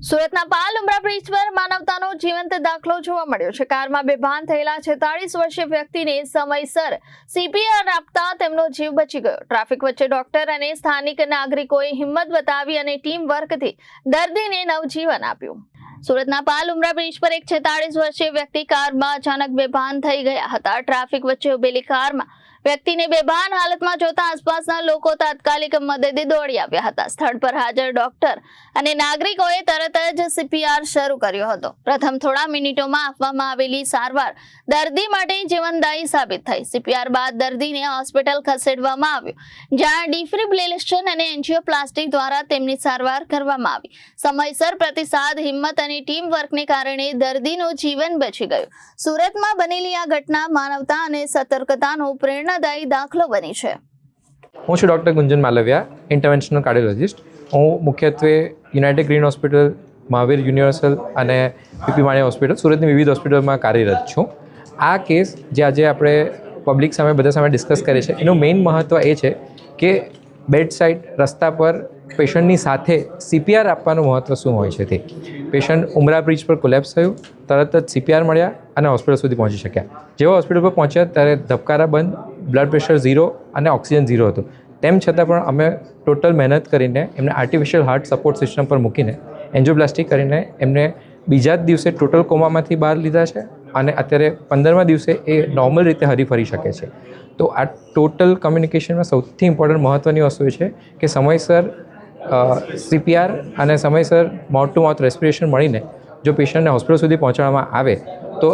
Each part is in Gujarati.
સુરતના પાલ ઉમરા બ્રિજ પર માનવતાનો જીવંત દાખલો જોવા મળ્યો છે। કારમાં બેભાન થયેલા 46 વર્ષીય વ્યક્તિને સમયસર સીપીઆર આપતા તેમનો જીવ બચી ગયો। ટ્રાફિક વચ્ચે ડોક્ટર અને સ્થાનિક નાગરિકોએ હિંમત બતાવી અને ટીમ વર્કથી દર્દીને નવજીવન આપ્યું। સુરતના પાલ ઉમરા બ્રિજ પર એક 46 વર્ષીય વ્યક્તિ કારમાં અચાનક બેભાન થઈ ગયા હતા। ટ્રાફિક વચ્ચે ઉભેલી કારમાં વ્યક્તિને બેભાન હાલતમાં જોતા આસપાસના લોકો તાત્કાલિક મદદે દોડી આવ્યા હતા। સ્થળ પર હાજર ડોક્ટર અને નાગરિકોએ તરત જ સીપીઆર શરૂ કર્યો હતો। પ્રથમ થોડા મિનિટોમાં આપવામાં આવેલી સારવાર દર્દી માટે જીવનદાયી સાબિત થઈ। સીપીઆર બાદ દર્દીને હોસ્પિટલ ખસેડવામાં આવ્યો, જ્યાં ડિફિબ્રિલેશન અને એન્જિયોપ્લાસ્ટી દ્વારા તેમની સારવાર કરવામાં આવી। સમયસર પ્રતિસાદ, હિંમત અને ટીમ વર્કને કારણે દર્દીનું જીવન બચી ગયું। સુરતમાં બનેલી આ ઘટના માનવતા અને સતર્કતાનો પ્રેરણાદાયી દાખલો બની છે। હું છું ડૉક્ટર ગુંજન માલવિયા, ઇન્ટરવેન્શનલ કાર્ડિયોલોજિસ્ટ। હું મુખ્યત્વે United green hospital, Mahavir universal અને પીપી માણિયા હોસ્પિટલ, સુરતની વિવિધ હોસ્પિટલમાં કાર્યરત છું। આ કેસ જે આજે આપણે પબ્લિક સામે, બધા સામે ડિસ્કસ કરીએ છીએ, એનું મેઇન મહત્ત્વ એ છે કે બેડ સાઇડ રસ્તા પર પેશન્ટની સાથે સીપીઆર આપવાનું મહત્ત્વ શું હોય છે। તે પેશન્ટ ઉમરા બ્રિજ પર કોલેપ્સ થયું, તરત જ સીપીઆર મળ્યા અને હોસ્પિટલ સુધી પહોંચી શક્યા। જેવા હોસ્પિટલ પર પહોંચ્યા ત્યારે ધબકારા બંધ, બ્લડ પ્રેશર 0 અને ઓક્સિજન 0 હતું। તેમ છતાં પણ અમે ટોટલ મહેનત કરીને એમને આર્ટિફિશિયલ હાર્ટ સપોર્ટ સિસ્ટમ પર મૂકીને એન્જિયોપ્લાસ્ટી કરીને એમને બીજા જ દિવસે ટોટલ કોમામાંથી બહાર લીધા છે અને અત્યારે 15મા દિવસે એ નોર્મલ રીતે હરીફરી શકે છે। તો આ ટોટલ કમ્યુનિકેશનમાં સૌથી ઇમ્પોર્ટન્ટ મહત્ત્વની વસ્તુ એ છે કે સમયસર સીપીઆર અને સમયસર માઉથ ટુ માઉથ રેસ્પિરેશન મળીને જો પેશન્ટને હોસ્પિટલ સુધી પહોંચાડવામાં આવે તો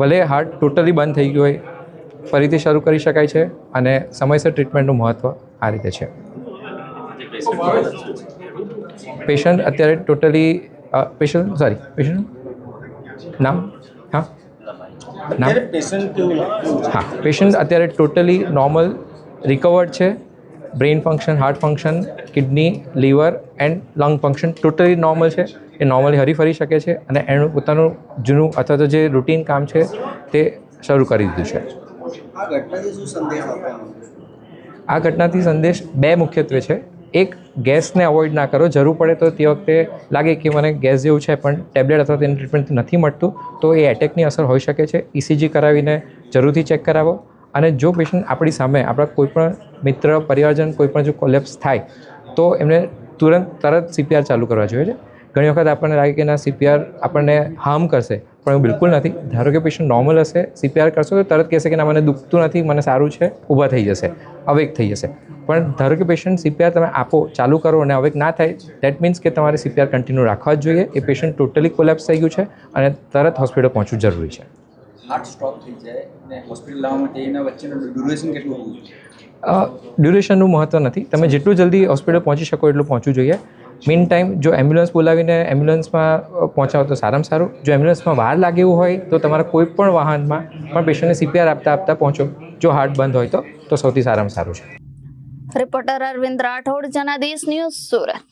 ભલે હાર્ટ ટોટલી બંધ થઈ ગયું હોય, ફરીથી શરૂ કરી શકાય છે અને સમયસર ટ્રીટમેન્ટનું મહત્ત્વ આ રીતે છે। પેશન્ટ અત્યારે ટોટલી પેશન્ટ નામ પેશન્ટ અત્યારે ટોટલી નોર્મલ રિકવર્ડ છે। Brain function, heart function, kidney, liver and lung function totally normal છે। એ નોર્મલી હરીફરી શકે છે અને એનું પોતાનું જૂનું અથવા તો જે રૂટીન કામ છે તે શરૂ કરી દીધું છે। આ ઘટનાથી સંદેશ બે મુખ્યત્વે છે। એક, ગેસને અવોઇડ ના કરો। જરૂર પડે તો તે વખતે લાગે કે મને ગેસ જેવું છે પણ ટેબ્લેટ અથવા તેની ટ્રીટમેન્ટ નથી મળતું તો એ એટેકની અસર હોઈ શકે છે। ECG કરાવીને જરૂરથી ચેક કરાવો અને જો પેશન્ટ આપણી સામે, આપણા કોઈપણ મિત્ર, પરિવારજન કોઈપણ જો કોલેપ્સ થાય તો એમને તરત સીપીઆર ચાલુ કરવા જોઈએ છે। ઘણી વખત આપણને લાગે કે ના સીપીઆર આપણને હાર્મ કરશે, પણ એવું બિલકુલ નથી। ધારો કે પેશન્ટ નોર્મલ હશે, સીપીઆર કરશો તો તરત કહેશે કે ના મને દુખતું નથી, મને સારું છે, ઊભા થઈ જશે, અવેક થઈ જશે। પણ ધારો કે પેશન્ટ સીપીઆર તમે આપો, ચાલુ કરો અને અવેક ના થાય, દેટ મીન્સ કે તમારે સીપીઆર કન્ટિન્યુ રાખવા જ જોઈએ। એ પેશન્ટ ટોટલી કોલેપ્સ થઈ ગયું છે અને તરત હોસ્પિટલ પહોંચવું જરૂરી છે। હાર્ટ સ્ટોપ થઈ જાય અને હોસ્પિટલ લાવવા માટે એના વચ્ચેનું ડ્યુરેશન કેટલું હોવું જોઈએ? ડ્યુરેશનનું મહત્ત્વ નથી, તમે જેટલું જલ્દી હોસ્પિટલ પહોંચી શકો એટલું પહોંચવું જોઈએ। મીન ટાઈમ જો એમ્બ્યુલન્સ બોલાવીને એમ્બ્યુલન્સમાં પહોંચાવો તો સારામાં સારું। જો એમ્બ્યુલન્સમાં વાર લાગે એવું હોય તો તમારા કોઈ પણ વાહનમાં પણ પેશન્ટને સીપીઆર આપતા પહોંચો, જો હાર્ટ બંધ હોય તો સૌથી સારામાં સારું છે। Reporter Arvind Rathod, Janadesh news, Surat.